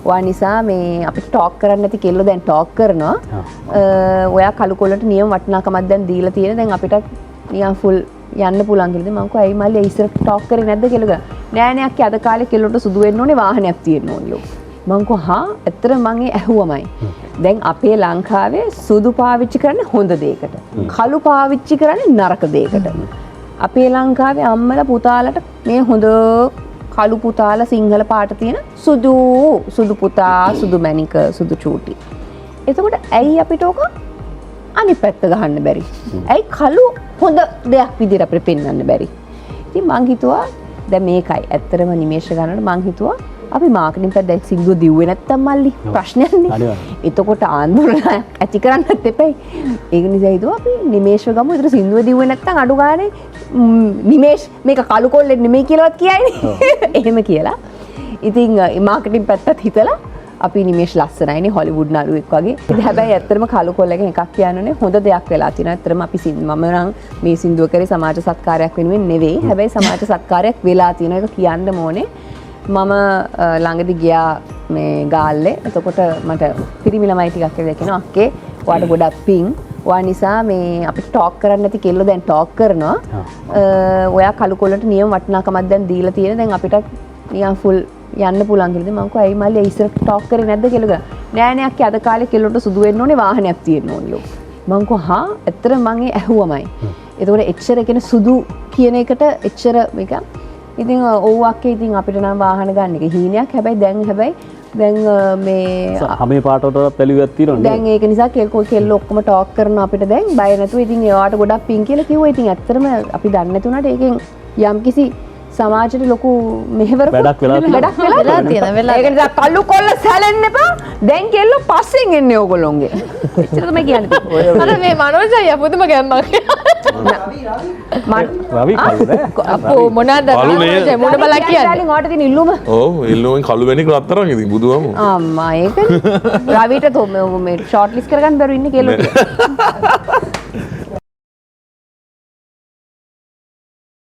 ඔයා නිසා මේ අපිට ටෝක් කරන්න නැති කෙල්ලෝ දැන් ටෝක් කරනවා. ඔයා කළු කොල්ලට නියම වටිනාකමක් දැන් දීලා තියෙන. දැන් අපිට නිකන් ෆුල් යන්න පුළුවන් කියලා. මම කිව්වා ඇයි මල්ලි ඉස්සර ටෝක් කරේ නැද්ද කියලා. නෑ නෑ අක්කේ අද කාලේ කෙල්ලොන්ට සුදු වෙන්න ඕනේ වාහනයක් තියෙන්න ඕනලු. මම කිව්වා හා ඇත්තට මං ඒ ඇහුවමයි. දැන් අපේ ලංකාවේ සුදු පාවිච්චි කරන්නේ හොඳ දෙයකට. කළු පාවිච්චි කරන්නේ නරක දෙයකට. අපේ ලංකාවේ අම්මලා පුතාලට මේ හොඳ කළු පුතාලා සිංහල පාට තියෙන සුදු පුතා සුදු මැණික සුදු චූටි. එතකොට ඇයි අපිට ඕක අනිත් පැත්ත ගහන්න බැරි? ඇයි කළු හොඳ දෙයක් විදිහට අපිට පෙන්වන්න බැරි? ඉතින් මං හිතුවා දැන් මේකයි ඇත්තටම නිමේෂ ගන්නකොට මං හිතුවා අපි මාකටිං පැත්ත දැන් සින්දුව දිව්වේ නැත්තම් මල්ලි ප්‍රශ්නයක් නේ. එතකොට ආందోලනයක් ඇති කරන්නත් එපයි. ඒක නිසා හිතුවා අපි නිමේෂව ගමු. ඒතර සින්දුව දිව්වේ නැත්තම් අඩු ගානේ නිමේෂ් මේක කළු කොල්ලෙක් නෙමෙයි කියලාවත් කියයිනේ. එහෙම කියලා. ඉතින් මාකටිං පැත්තත් හිතලා අපි නිමේෂ් ලස්සනයිනේ හොලිවුඩ් නළුවෙක් වගේ. ඉතින් හැබැයි ඇත්තටම කළු කොල්ලගෙන් එකක් කියන්නනේ හොඳ දෙයක් වෙලා තියෙනවා. ඇත්තටම අපි මම නම් මේ සින්දුව කරේ සමාජ සත්කාරයක් වෙනුවෙන් නෙවෙයි. හැබැයි සමාජ සත්කාරයක් වෙලා තියෙනවා. ඒක කියන්න ඕනේ. මම ළඟදි ගියා මේ ගාල්ලේ. එතකොට මට පිරිමි ළමයි ටිකක් කියලා කියනවා අක්කේ ඔයාට ගොඩක් පිං. ඔයා නිසා මේ අපිට ටෝක් කරන්න නැති කෙල්ලෝ දැන් ටෝක් කරනවා. ඔයා කළු කොල්ලට නියම වටිනාකමක් දැන් දීලා තියෙන. දැන් අපිට නිකන් ෆුල් යන්න පුළුවන් කියලා. මම කිව්වා ඇයි මල්ලි ඉස්සර ටෝක් කරේ නැද්ද කියලා. නෑ නෑ අක්කේ අද කාලේ කෙල්ලොන්ට සුදු වෙන්න ඕනේ වාහනයක් තියෙන්න ඕනලු. මම කිව්වා හා ඇත්තට මං ඒ ඇහුවමයි. එතකොට එච්චර කියන්නේ සුදු කියන එකට එච්චර මේක ඉතින් ඔව් අක්කේ ඉතින් අපිට නම් වාහන ගන්න එක හීනයක්. හැබැයි දැන් මේ හැම පාටවලට පැලියක් තියෙනවා. දැන් ඒක නිසා කෙල්ල ඔක්කොම ටෝක් කරනවා අපිට දැන් බය නැතුව. ඉතින් ඒවට ගොඩක් පිං කියලා කිව්වා. ඉතින් ඇත්තටම අපි දන්නේ නැතුණාට ඒකෙන් යම්කිසි සමාජයට ලොකු මෙහෙවරක් වැඩක් වෙලා තියෙනවා. ඒක නිසා කළු කොල්ල සැලෙන්න එපා. දැන් කෙල්ලෝ පස්සෙන් එන්නේ ඕගොල්ලෝගේ. එච්චර තමයි කියන්නේ. අර මේ මනෝජය පුදුම ගැම්මක්. රවි කළුද? අපෝ මොනවාද මනෝජය මොන බලක් කියන්නේ? ඩාලින් ඔයාට තියෙන ඉල්ලුම. ඔව් ඉල්ලුවෙන් කළු වෙනික රත්තරන් ඉතින් බුදුහාම. අම්මා ඒකනේ. රවිට මේ ෂෝට් ලිස්ට් කරගන්න බැරුව ඉන්නේ කෙල්ලෝ ටික.